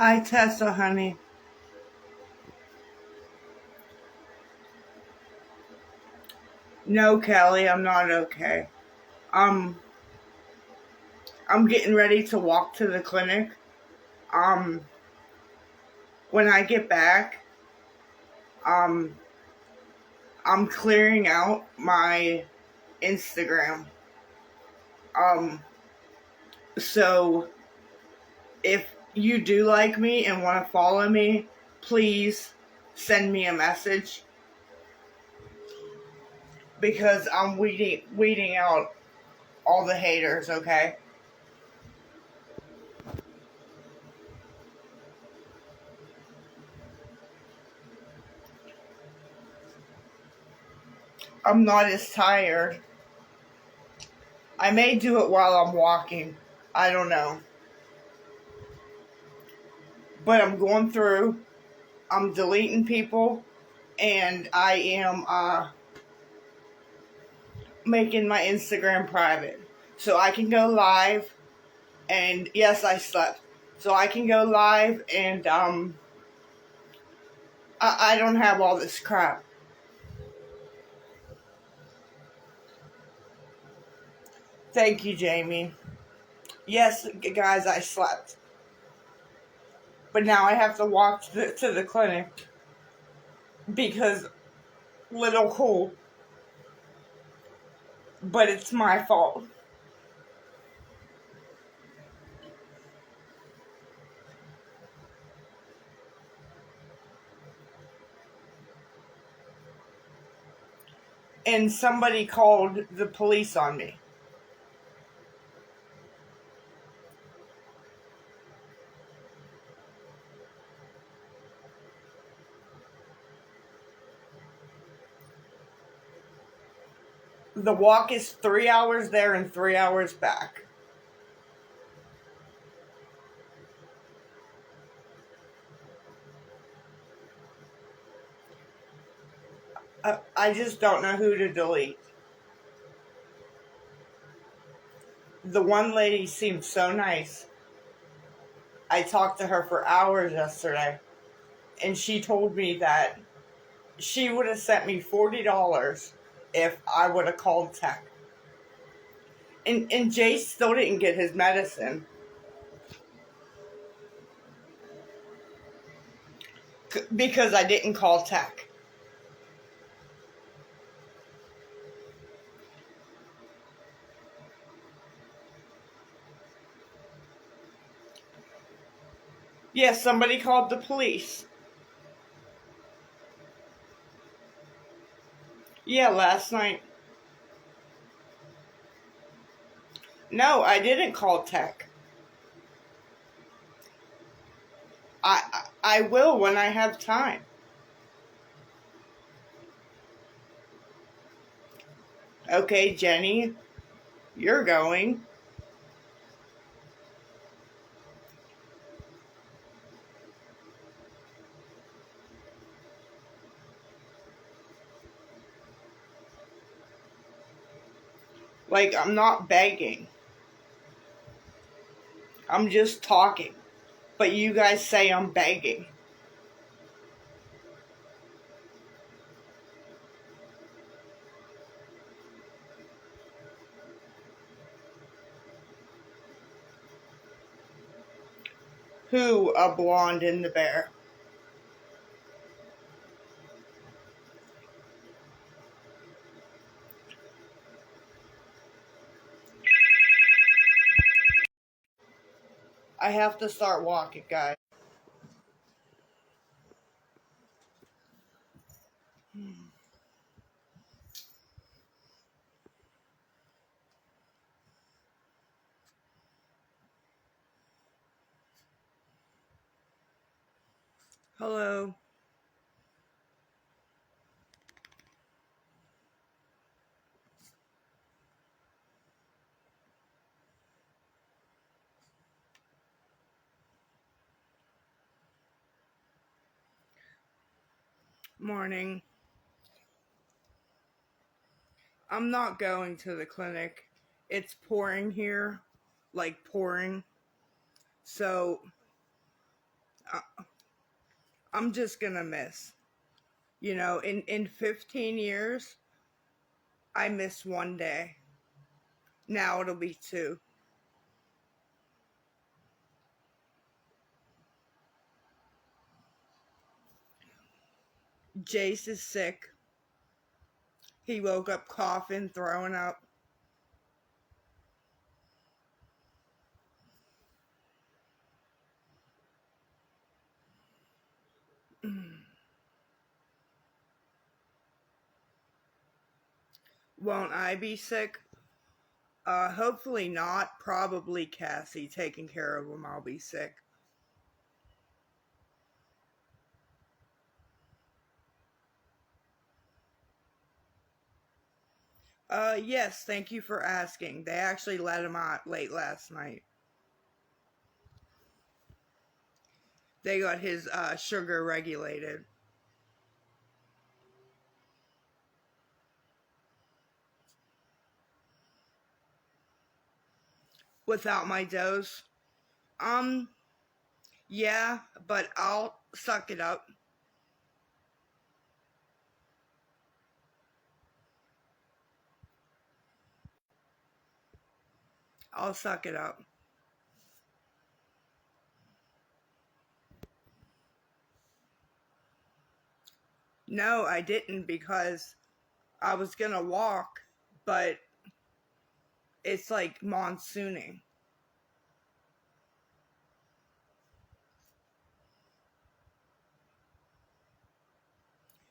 Hi, Tessa, honey. No, Kelly, I'm not okay. Um, I'm getting ready to walk to the clinic. Um, when I get back, um, I'm clearing out my Instagram. Um, so if you do like me and want to follow me, please send me a message because I'm weeding out all the haters, okay? I'm not as tired. I may do it while I'm walking. I don't know. But I'm going through, I'm deleting people, and I am making my Instagram private. So I can go live, and yes, I slept. So I can go live, and I don't have all this crap. Thank you, Jamie. Yes, guys, I slept. But now I have to walk to the clinic because little cool. But it's my fault. And somebody called the police on me. The walk is 3 hours there and 3 hours back. I just don't know who to delete. The one lady seemed so nice. I talked to her for hours yesterday, and she told me that she would have sent me $40 if I would have called tech. And Jay still didn't get his medicine because I didn't call tech. Yes, somebody called the police. Yeah, last night. No, I didn't call tech. I will when I have time. Okay, Jenny, you're going. Like, I'm not begging. I'm just talking. But you guys say I'm begging. Who, a blonde in the bear? I have to start walking, guys. Hello. Morning. I'm not going to the clinic. It's pouring here. Like pouring. So uh, I'm just gonna miss. In 15 years, I missed one day. Now it'll be two. Jace is sick. He woke up coughing, throwing up. Won't I be sick? Hopefully not. Probably Cassie taking care of him. I'll be sick. Yes, thank you for asking. They actually let him out late last night. They got his sugar regulated. Without my dose. Um, yeah, but I'll suck it up. I'll suck it up. No, I didn't because I was gonna walk, but it's like monsooning.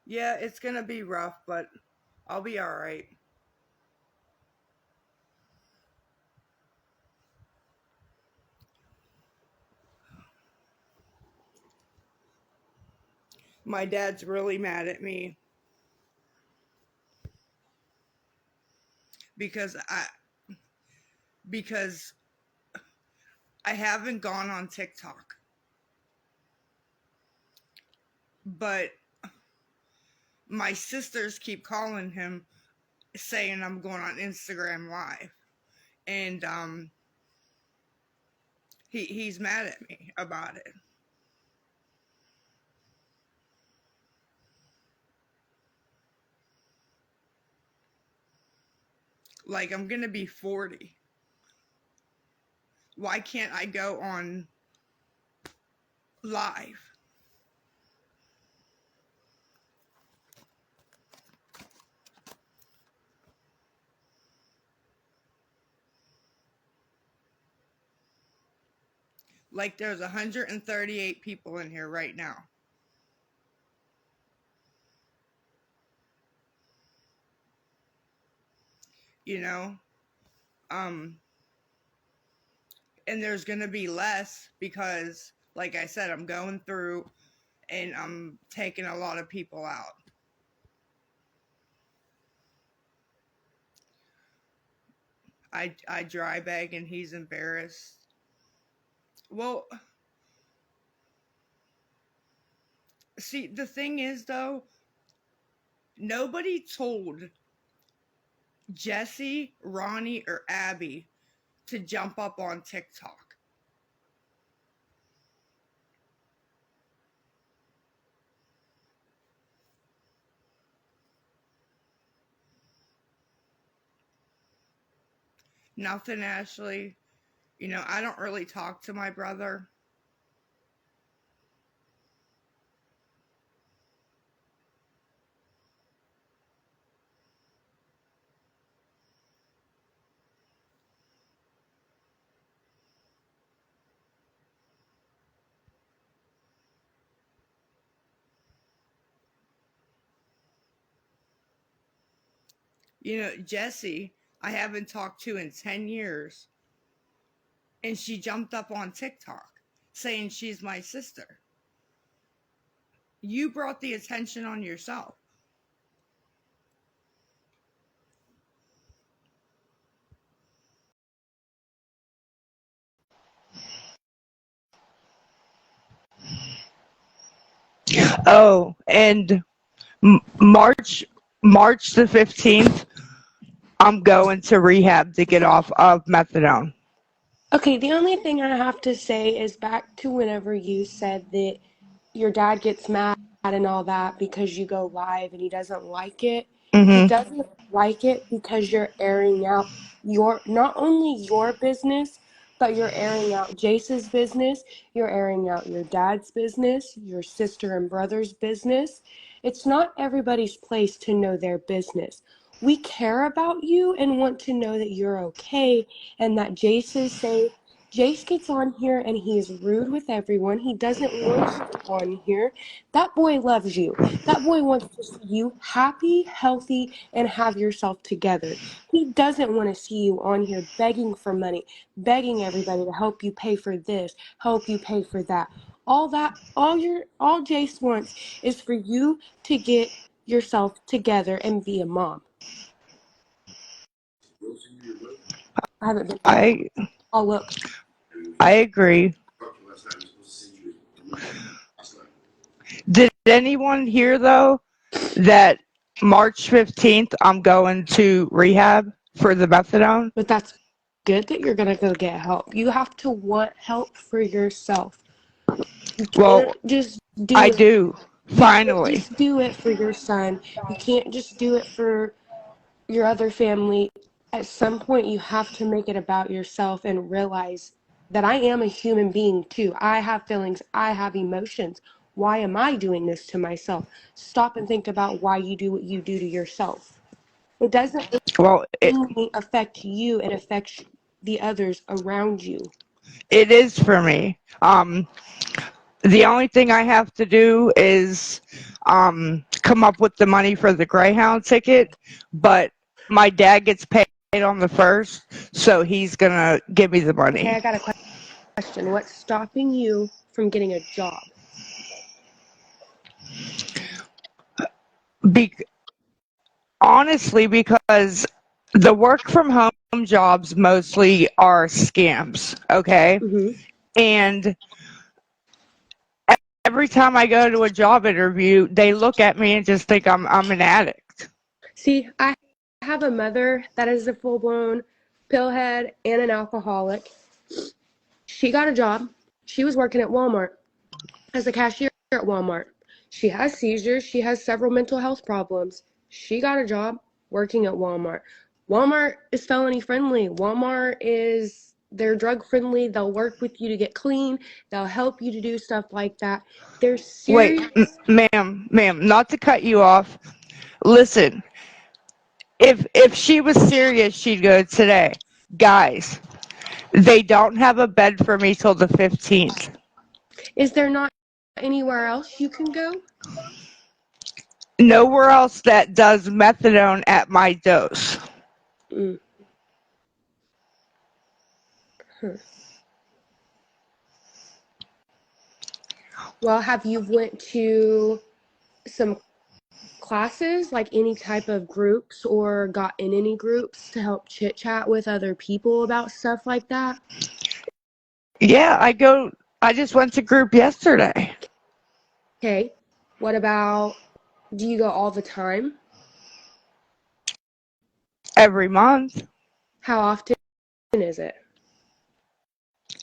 Yeah, it's gonna be rough, but I'll be alright. My dad's really mad at me because because I haven't gone on TikTok. But my sisters keep calling him saying I'm going on Instagram live. And he's mad at me about it. Like I'm going to be 40. Why can't I go on live? Like there's 138 people in here right now. You know? Um and there's going to be less because like I said I'm going through and I'm taking a lot of people out. I dry bag and he's embarrassed. Well, see, the thing is though, nobody told Jesse, Ronnie, or Abby to jump up on TikTok. Nothing, Ashley. I don't really talk to my brother. Jessie, I haven't talked to in 10 years. And she jumped up on TikTok saying she's my sister. You brought the attention on yourself. Oh, and March March the 15th, I'm going to rehab to get off of methadone. Okay, the only thing I have to say is back to whenever you said that your dad gets mad and all that because you go live and he doesn't like it. He Mm-hmm. doesn't like it because you're airing out your not only your business, but you're airing out Jace's business, you're airing out your dad's business, your sister and brother's business. It's not everybody's place to know their business. We care about you and want to know that you're okay and that Jace is safe. Jace gets on here and he is rude with everyone. He doesn't want you on here. That boy loves you. That boy wants to see you happy, healthy, and have yourself together. He doesn't want to see you on here begging for money, begging everybody to help you pay for this, help you pay for that. All Jace wants is for you to get yourself together and be a mom. I haven't been here. I Oh, look. I agree. Did anyone hear though that March 15th I'm going to rehab for the methadone? But that's good that you're gonna go get help. You have to want help for yourself. You can't Well, just I do it. do. You can't Finally. just do it for your son. You can't just do it for your other family. At some point, you have to make it about yourself and realize that I am a human being too. I have feelings, I have emotions. Why am I doing this to myself? Stop and think about why you do what you do to yourself. It doesn't Well, only affect you, it affects the others around you. it is for me. The only thing I have to do is come up with the money for the Greyhound ticket, but my dad gets paid on the first, so he's gonna give me the Okay, money. I got a question. What's stopping you from getting a job? Be- Honestly, because the work from home jobs mostly are scams, okay? Hmm. And every time I go to a job interview, they look at me and just think I'm an addict. See, I have a mother that is a full blown pillhead and an alcoholic. She got a job. She was working at Walmart as a cashier at Walmart. She has seizures. She has several mental health problems. She got a job working at Walmart. Walmart is felony friendly. Walmart is they're drug friendly. They'll work with you to get clean. They'll help you to do stuff like that. They're Wait, serious. ma'am, not to cut you off. Listen, if she was serious, she'd go today. Guys, they don't have a bed for me till the 15th. Is there not anywhere else you can go? Nowhere else that does methadone at my dose. Mm. Huh. Well, have you went to some classes, like any type of groups, or got in any groups to help chit chat with other people about stuff like that? Yeah, I just went to group yesterday. Okay. What about, do you go all the time? Every month. How often is it?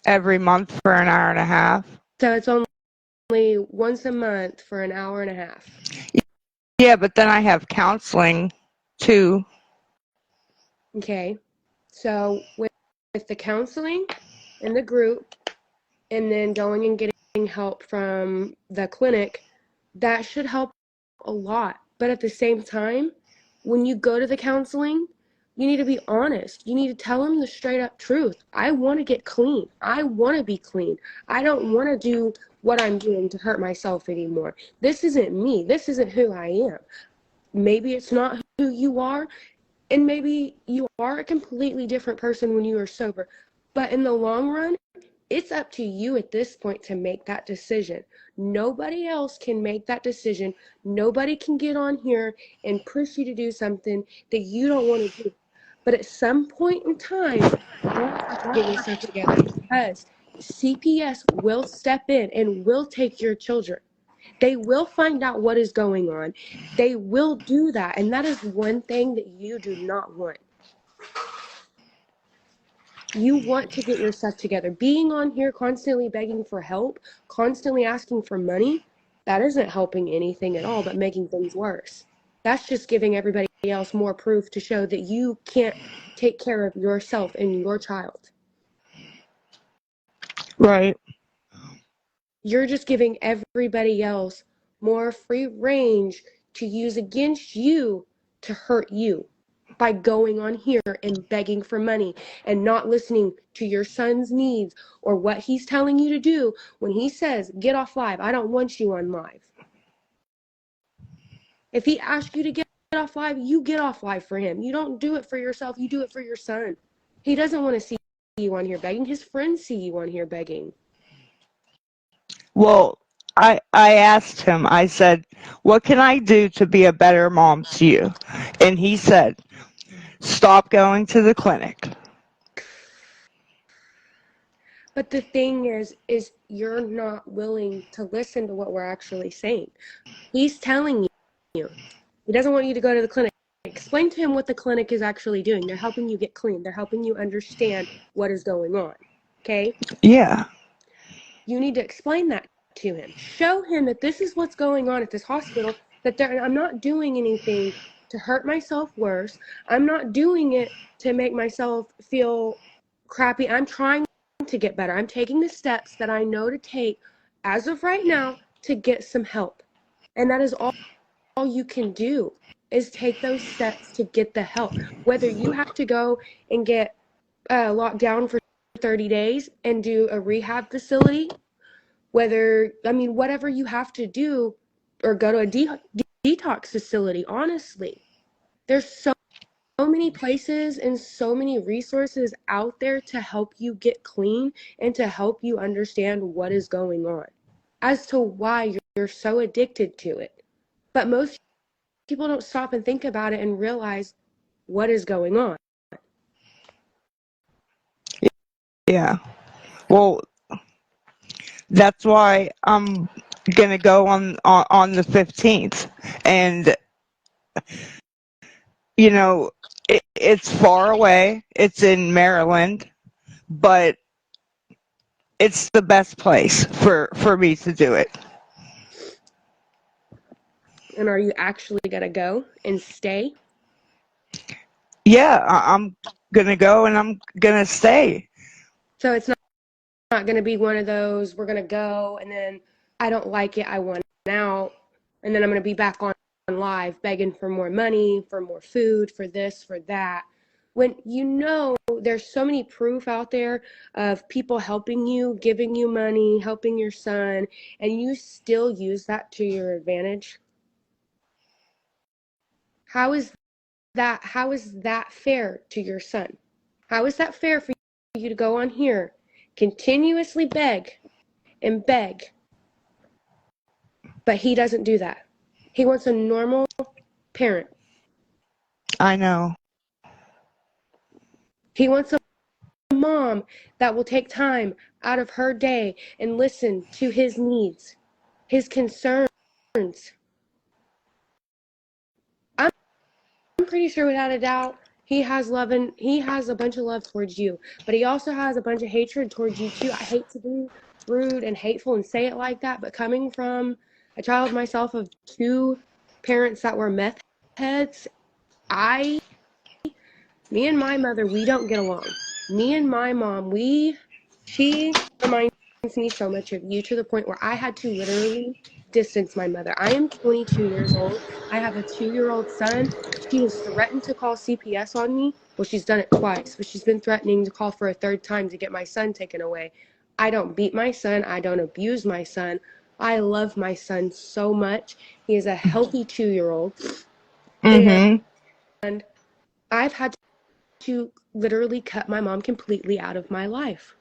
Every month for an hour and a half. So it's only once a month for an hour and a half. Yeah, but then I have counseling too. Okay. So with the counseling and the group, and then going and getting help from the clinic, that should help a lot. But at the same time, when you go to the counseling, you need to be honest. You need to tell them the straight up truth. I want to get clean. I want to be clean. I don't want to do what I'm doing to hurt myself anymore. This isn't me. This isn't who I am. Maybe it's not who you are, and maybe you are a completely different person when you are sober. But in the long run, it's up to you at this point to make that decision. Nobody else can make that decision. Nobody can get on here and push you to do something that you don't want to do. But at some point in time, you're going to have to get yourself together because CPS will step in and will take your children. They will find out what is going on. They will do that. And that is one thing that you do not want. You want to get your stuff together. Being on here constantly begging for help, constantly asking for money, that isn't helping anything at all, but making things worse. That's just giving everybody else more proof to show that you can't take care of yourself and your child. Right. You're just giving everybody else more free range to use against you to hurt you by going on here and begging for money and not listening to your son's needs or what he's telling you to do when he says, get off live. I don't want you on live. If he asks you to get off live, you get off live for him. You don't do it for yourself. You do it for your son. He doesn't want to see you on here begging. His friends see you on here begging. Well, I asked him, I said, what can I do to be a better mom to you? And he said, stop going to the clinic. But the thing is you're not willing to listen to what we're actually saying. He's telling you. He doesn't want you to go to the clinic. Explain to him what the clinic is actually doing. They're helping you get clean. They're helping you understand what is going on. Okay? Yeah. You need to explain that to him. Show him that this is what's going on at this hospital, that I'm not doing anything to hurt myself worse. I'm not doing it to make myself feel crappy. I'm trying to get better. I'm taking the steps that I know to take as of right now to get some help. And that is all you can do, is take those steps to get the help. Whether you have to go and get locked down for 30 days and do a rehab facility, whatever you have to do, or go to a detox facility, honestly. There's so many places and so many resources out there to help you get clean and to help you understand what is going on as to why you're so addicted to it. But most people don't stop and think about it and realize what is going on. Yeah. Well, that's why I'm gonna go on the 15th, and it's far away. It's in Maryland, but it's the best place for me to do it. And are you actually going to go and stay? Yeah, I'm gonna go and I'm gonna stay. So it's not going to be one of those, we're going to go and then I don't like it, I want out, and then I'm going to be back on live begging for more money, for more food, for this, for that. When there's so many proof out there of people helping you, giving you money, helping your son, and you still use that to your advantage. How is that fair to your son? How is that fair for you to go on here, continuously beg and beg, but he doesn't do that? He wants a normal parent. I know. He wants a mom that will take time out of her day and listen to his needs, his concerns. I'm pretty sure without a doubt he has a bunch of love towards you, but he also has a bunch of hatred towards you too. I hate to be rude and hateful and say it like that, but coming from a child myself of two parents that were meth heads, me and my mother, we don't get along. Me and my mom, she reminds me so much of you, to the point where I had to literally distance my mother. I am 22 years old. I have a 2-year-old son. She has threatened to call CPS on me. Well, she's done it twice, but she's been threatening to call for a third time to get my son taken away. I don't beat my son. I don't abuse my son. I love my son so much. He is a healthy 2-year-old. Mhm. And I've had to literally cut my mom completely out of my life.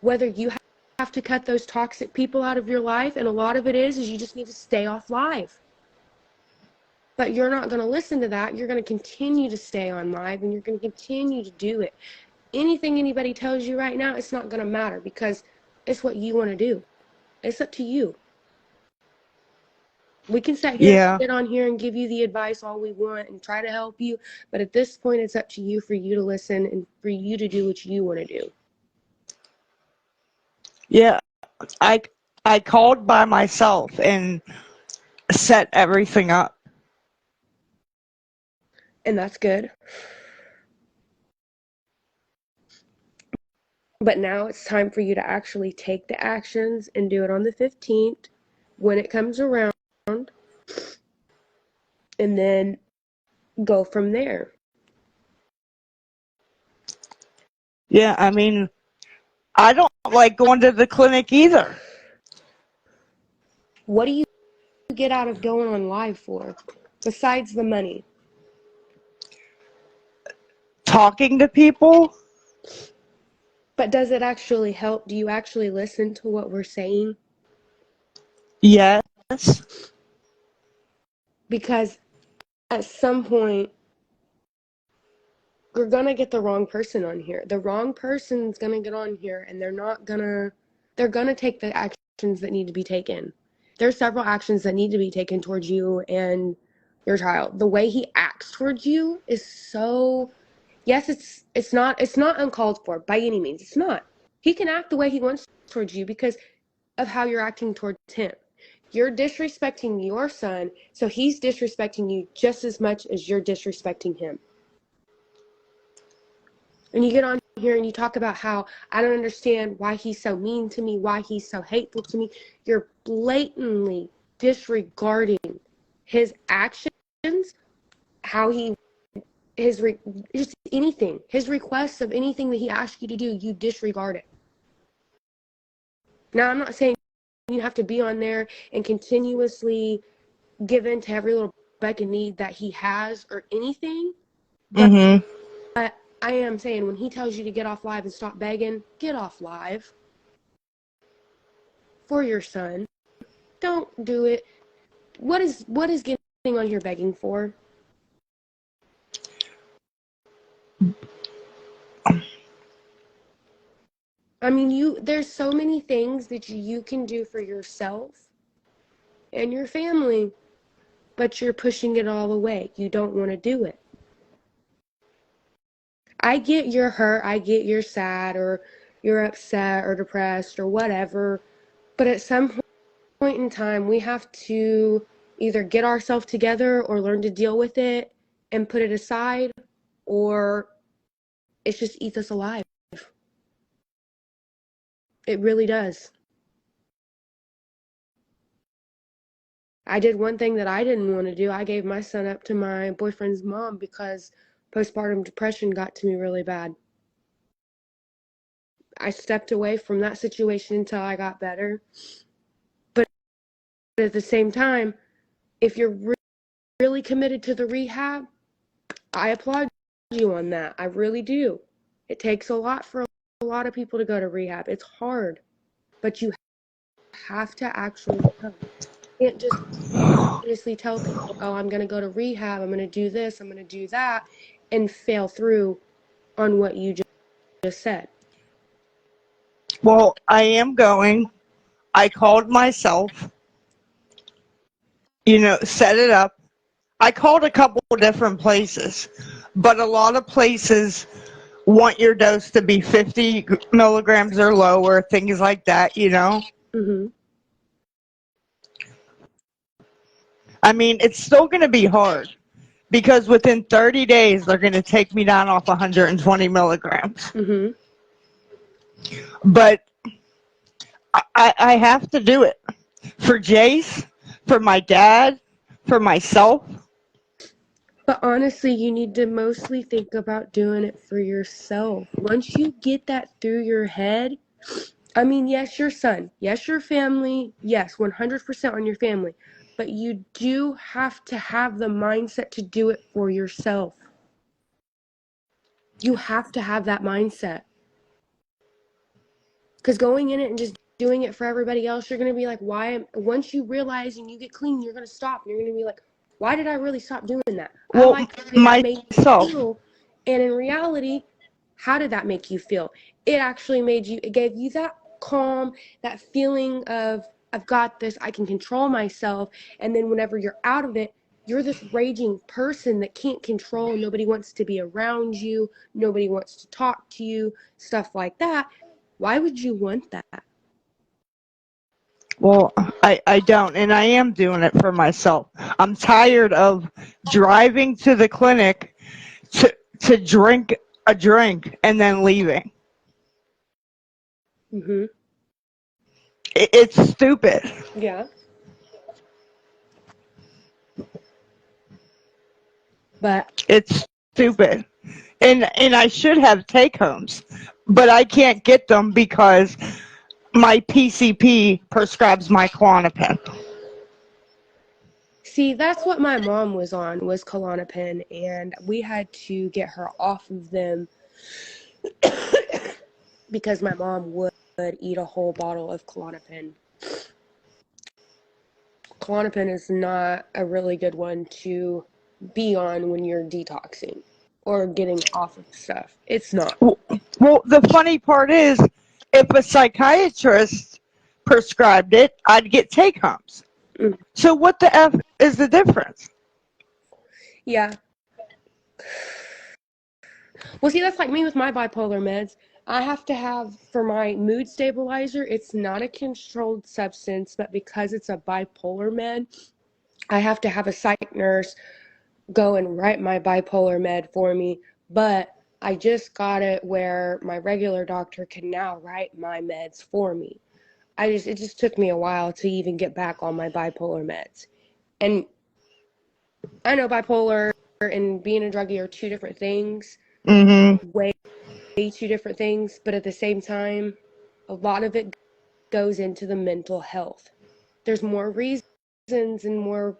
Whether you have to cut those toxic people out of your life, and a lot of it is you just need to stay off live. But you're not going to listen to that. You're going to continue to stay on live, and you're going to continue to do it. Anything anybody tells you right now, it's not going to matter, because it's what you want to do. It's up to you. We can sit here and Yeah. sit on here and give you the advice all we want and try to help you, but at this point, it's up to you for you to listen and for you to do what you want to do. Yeah. I I called by myself and set everything up. And that's good. But now it's time for you to actually take the actions and do it on the 15th when it comes around, and then go from there. Yeah, I mean, I don't like going to the clinic either. What do you get out of going on live for besides the money? Talking to people? But does it actually help? Do you actually listen to what we're saying? Yes. Because at some point, you're going to get the wrong person on here. The wrong person's going to get on here and they're going to take the actions that need to be taken. There's several actions that need to be taken towards you and your child. The way he acts towards you is so, yes, it's not uncalled for by any means. It's not. He can act the way he wants towards you because of how you're acting towards him. You're disrespecting your son, so he's disrespecting you just as much as you're disrespecting him. And you get on here and you talk about how I don't understand why he's so mean to me, why he's so hateful to me. You're blatantly disregarding his actions, how he, just anything, his requests of anything that he asks you to do, you disregard it. Now, I'm not saying you have to be on there and continuously give in to every little beck and need that he has or anything, but Mm-hmm. I am saying when he tells you to get off live and stop begging, get off live for your son. Don't do it. What is getting on here begging for? I mean, there's so many things that you can do for yourself and your family, but you're pushing it all away. You don't want to do it. I get you're hurt, I get you're sad or you're upset or depressed or whatever, but at some point in time, we have to either get ourselves together or learn to deal with it and put it aside, or it just eats us alive. It really does. I did one thing that I didn't want to do. I gave my son up to my boyfriend's mom because postpartum depression got to me really bad. I stepped away from that situation until I got better. But at the same time, if you're really committed to the rehab, I applaud you on that. I really do. It takes a lot for a lot of people to go to rehab. It's hard, but you have to actually go. You can't just seriously tell people, oh, I'm going to go to rehab, I'm going to do this, I'm going to do that, and fail through on what you just said. Well, I am going. I called myself, set it up. I called a couple of different places, but a lot of places want your dose to be 50 milligrams or lower, things like that. Mm-hmm. I mean, it's still going to be hard because within 30 days, they're going to take me down off 120 milligrams. Mm-hmm. But I have to do it for Jace, for my dad, for myself. But honestly, you need to mostly think about doing it for yourself. Once you get that through your head, I mean, yes, your son, yes, your family, yes, 100% on your family, but you do have to have the mindset to do it for yourself. You have to have that mindset. Because going in it and just doing it for everybody else, you're going to be like, once you realize and you get clean, you're going to stop. And you're going to be like, why did I really stop doing that? I Well, like the way that made me myself. feel. And in reality, how did that make you feel? It actually it gave you that calm, that feeling of I've got this, I can control myself. And then whenever you're out of it, you're this raging person that can't control. Nobody wants to be around you. Nobody wants to talk to you, stuff like that. Why would you want that? Well, I don't, and I am doing it for myself. I'm tired of driving to the clinic to drink a drink and then leaving. Mm-hmm. It's stupid. Yeah. But It's stupid. And I should have take homes, but I can't get them because my PCP prescribes my Klonopin. see, that's what my mom was on, was Klonopin, and we had to get her off of them because my mom would eat a whole bottle of Klonopin. Klonopin is not a really good one to be on when you're detoxing or getting off of stuff. It's not. Well, the funny part is, if a psychiatrist prescribed it, I'd get take homes. Mm. So what the F is the difference? Yeah. Well, see, that's like me with my bipolar meds. I have to have, for my mood stabilizer, it's not a controlled substance, but because it's a bipolar med, I have to have a psych nurse go and write my bipolar med for me. But I just got it where my regular doctor can now write my meds for me. It just took me a while to even get back on my bipolar meds. And I know bipolar and being a druggie are two different things. Mm-hmm. Way two different things, but at the same time, a lot of it goes into the mental health. There's more reasons and more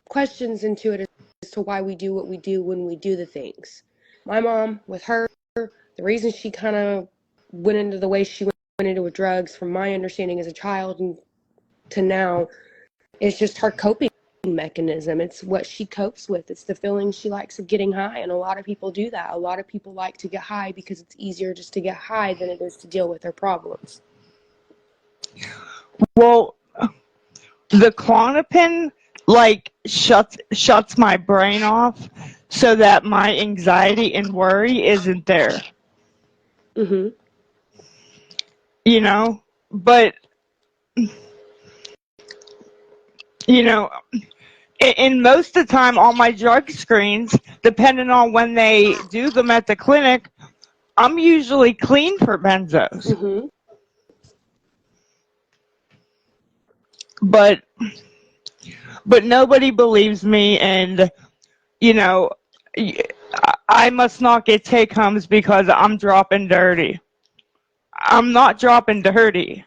questions into it as to why we do what we do when we do the things. My mom, with her, the reason she kind of went into the way she went into with drugs, from my understanding as a child and to now, is just her coping mechanism. It's what she copes with. It's the feeling she likes of getting high, and a lot of people do that. A lot of people like to get high because it's easier just to get high than it is to deal with their problems. Well, the Klonopin like shuts my brain off so that my anxiety and worry isn't there. Mm-hmm. You know, but you know, in most of the time on my drug screens, depending on when they do them at the clinic, I'm usually clean for benzos. Mm-hmm. But nobody believes me, and you know, I must not get take homes because I'm dropping dirty. I'm not dropping dirty.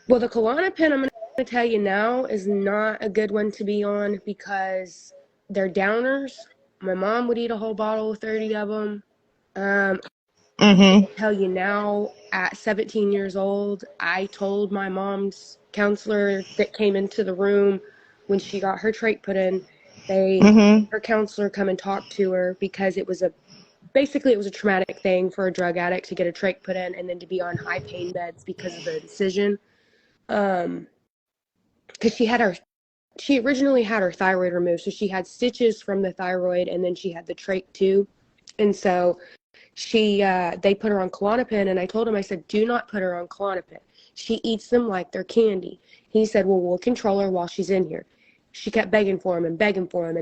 Well, the Klonopin, I'm going to tell you now, is not a good one to be on because they're downers. My mom would eat a whole bottle of 30 of them. Mm-hmm. Tell you now, at 17 years old, I told my mom's counselor that came into the room when she got her trach put in, Mm-hmm. her counselor come and talk to her because it was a traumatic thing for a drug addict to get a trach put in and then to be on high pain meds because of the incision. Because she originally had her thyroid removed, so she had stitches from the thyroid, and then she had the trach too, and so they put her on Klonopin, and I told him, I said, do not put her on Klonopin. She eats them like they're candy. He said, well, we'll control her while she's in here. She kept begging for him, and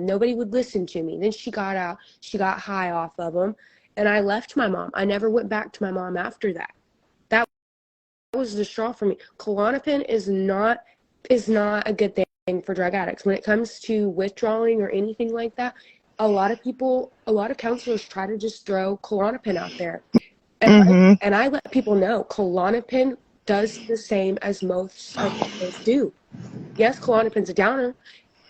nobody would listen to me. Then she got out, she got high off of them, and I left my mom. I never went back to my mom after that. That was the straw for me. Klonopin is not a good thing for drug addicts. When it comes to withdrawing or anything like that, a lot of counselors try to just throw Klonopin out there. Mm-hmm. And I let people know Klonopin does the same as most of those do. Yes, Klonopin's a downer,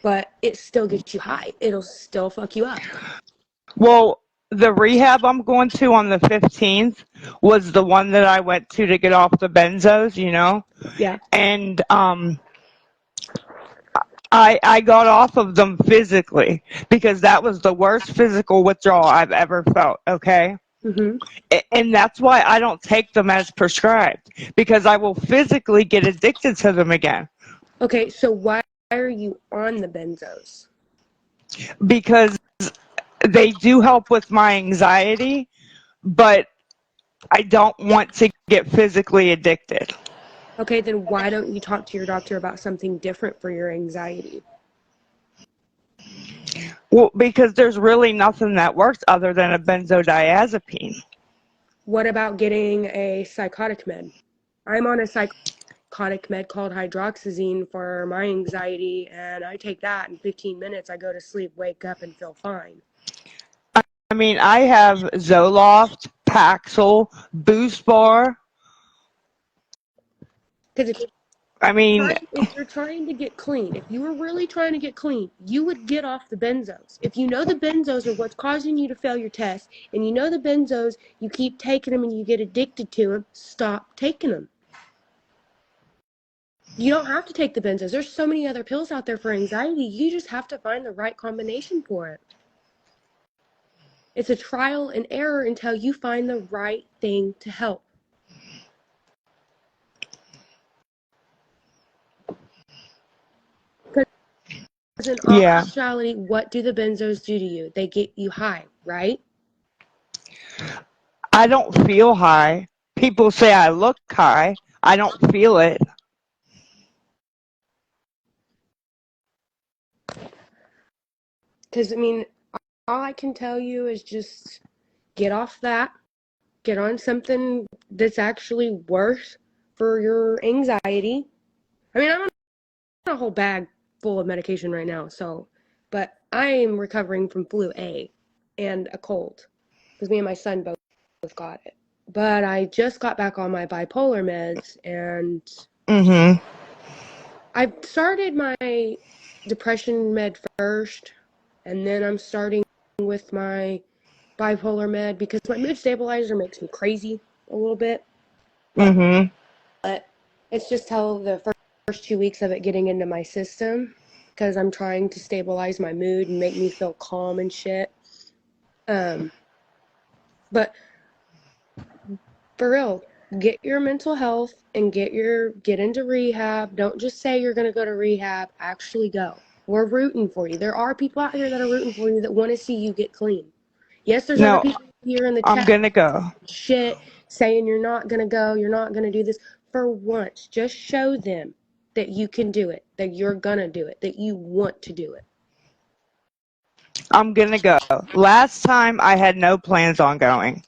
but it still gets you high. It'll still fuck you up. Well, the rehab I'm going to on the 15th was the one that I went to get off the benzos, you know? Yeah. And I got off of them physically because that was the worst physical withdrawal I've ever felt, okay? Mm-hmm. And that's why I don't take them as prescribed, because I will physically get addicted to them again. Okay, so why are you on the benzos? Because they do help with my anxiety, but I don't want to get physically addicted. Okay, then why don't you talk to your doctor about something different for your anxiety? Well, because there's really nothing that works other than a benzodiazepine. What about getting a psychotic med? I'm on a psychotic med called hydroxyzine for my anxiety, and I take that in 15 minutes. I go to sleep, wake up, and feel fine. I mean, I have Zoloft, Paxil, Boost Bar. Because I mean, if you're trying to get clean, if you were really trying to get clean, you would get off the benzos. If you know the benzos are what's causing you to fail your test, and you know the benzos, you keep taking them and you get addicted to them, stop taking them. You don't have to take the benzos. There's so many other pills out there for anxiety. You just have to find the right combination for it. It's a trial and error until you find the right thing to help. Because in all yeah, actuality, what do the benzos do to you? They get you high, right? I don't feel high. People say I look high. I don't feel it. Because, I mean, all I can tell you is just get off that, get on something that's actually worse for your anxiety. I mean, I'm on a whole bag full of medication right now, but I am recovering from flu A and a cold because me and my son both got it. But I just got back on my bipolar meds, and Mm-hmm. I started my depression med first, and then I'm starting with my bipolar med because my mood stabilizer makes me crazy a little bit. Mm-hmm. But it's just how the first 2 weeks of it getting into my system because I'm trying to stabilize my mood and make me feel calm and shit. But for real, get your mental health and get into rehab. Don't just say you're going to go to rehab, actually go. We're rooting for you. There are people out here that are rooting for you that want to see you get clean. Yes, there's other No, people here in the I'm chat gonna go. shit saying you're not going to go, you're not going to do this. For once, just show them that you can do it, that you're going to do it, that you want to do it. I'm gonna go. Last time I had no plans on going.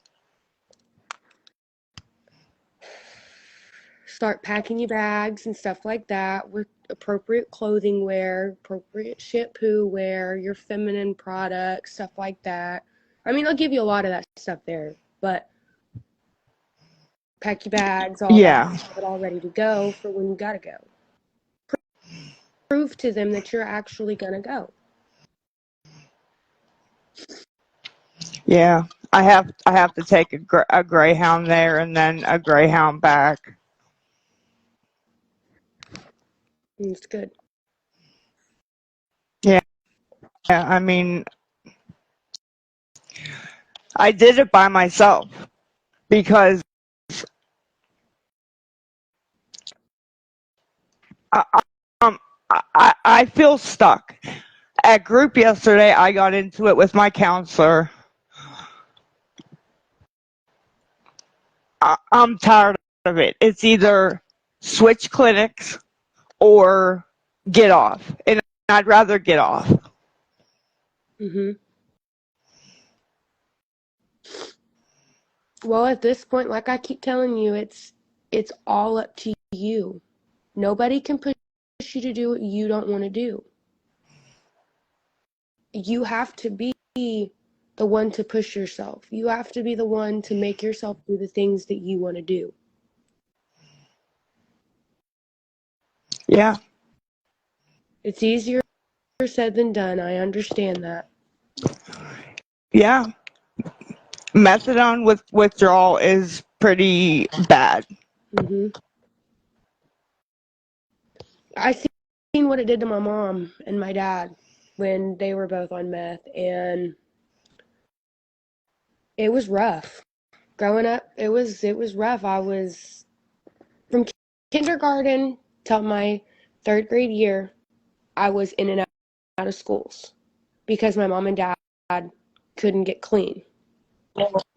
Start packing your bags and stuff like that with appropriate clothing wear, appropriate shampoo wear, your feminine products, stuff like that. I mean, I'll give you a lot of that stuff there, but pack your bags, all that, Yeah. have it all ready to go for when you gotta go. Prove to them that you're actually gonna go. Yeah. I have to take a Greyhound there and then a Greyhound back. And it's good. Yeah. I mean, I did it by myself because I, um I feel stuck. At group yesterday, I got into it with my counselor. I'm tired of it. It's either switch clinics or get off, and I'd rather get off. Mhm. Well, at this point, like I keep telling you, it's all up to you. Nobody can push you to do what you don't want to do. You have to be the one to push yourself. You have to be the one to make yourself do the things that you want to do. Yeah. It's easier said than done. I understand that. Yeah. Methadone with withdrawal is pretty bad. Mhm. I seen what it did to my mom and my dad when they were both on meth, and it was rough. growing up, it was rough. I was from kindergarten till my 3rd grade year, I was in and out of schools because my mom and dad couldn't get clean.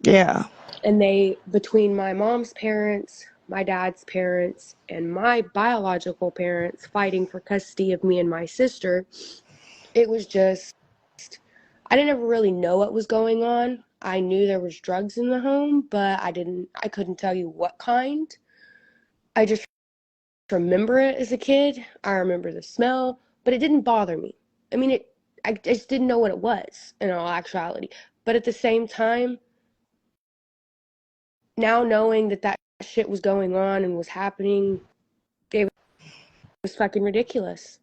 Yeah. And they, between my mom's parents, my dad's parents, and my biological parents fighting for custody of me and my sister, it was just, I didn't ever really know what was going on. I knew there was drugs in the home, but I couldn't tell you what kind. I just remember it as a kid. I remember the smell, but it didn't bother me. I mean, I just didn't know what it was in all actuality. But at the same time, now knowing that shit was going on and was happening, it was fucking ridiculous.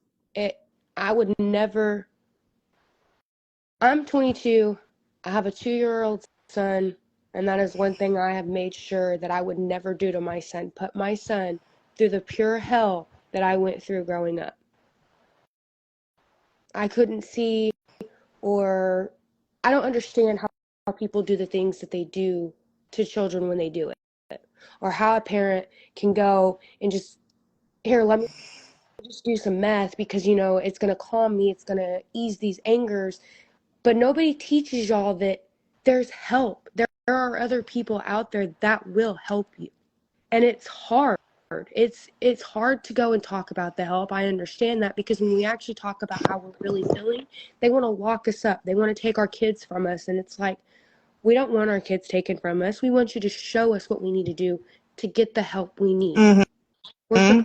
I would never. I'm 22. I have a 2-year-old son, and that is one thing I have made sure that I would never do to my son. Put my son through the pure hell that I went through growing up. I couldn't see, or I don't understand how people do the things that they do to children when they do it, or how a parent can go and just, here, let me just do some meth because, it's going to calm me, it's going to ease these angers. But nobody teaches y'all that there's help. There are other people out there that will help you. And it's hard. It's hard to go and talk about the help. I understand that, because when we actually talk about how we're really feeling, they want to lock us up. They want to take our kids from us. And it's like, we don't want our kids taken from us. We want you to show us what we need to do to get the help we need. Mm-hmm. We're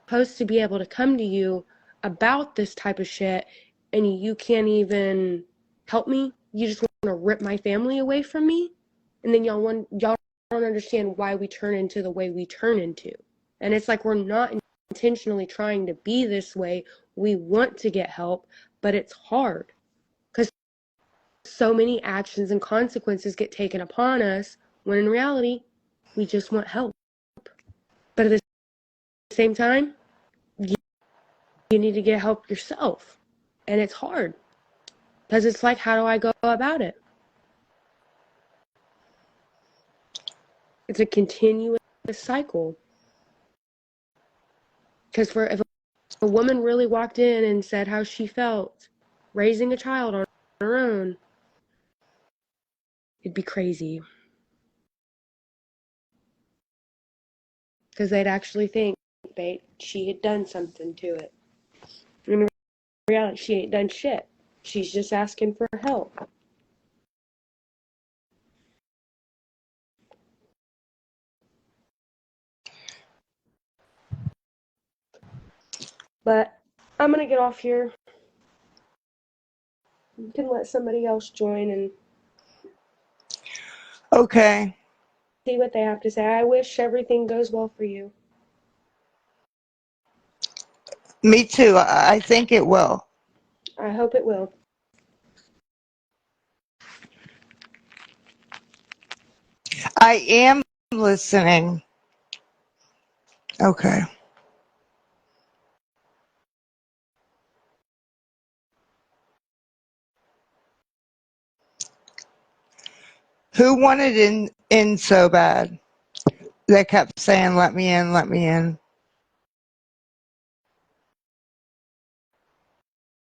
supposed to be able to come to you about this type of shit, and you can't even help me. You just want to rip my family away from me, and then y'all don't understand why we turn into the way we turn into. And it's like, we're not intentionally trying to be this way. We want to get help, but it's hard because so many actions and consequences get taken upon us, when in reality, we just want help. But at the same time, you need to get help yourself. And it's hard because it's like, how do I go about it? It's a continuous cycle. Because if a woman really walked in and said how she felt raising a child on her own, it'd be crazy. Because they'd actually think that she had done something to it. In reality, she ain't done shit. She's just asking for help. But I'm going to get off here. You can let somebody else join and Okay. see what they have to say. I wish everything goes well for you. Me too. I think it will. I hope it will. I am listening. Okay. Who wanted in so bad? They kept saying, let me in, let me in.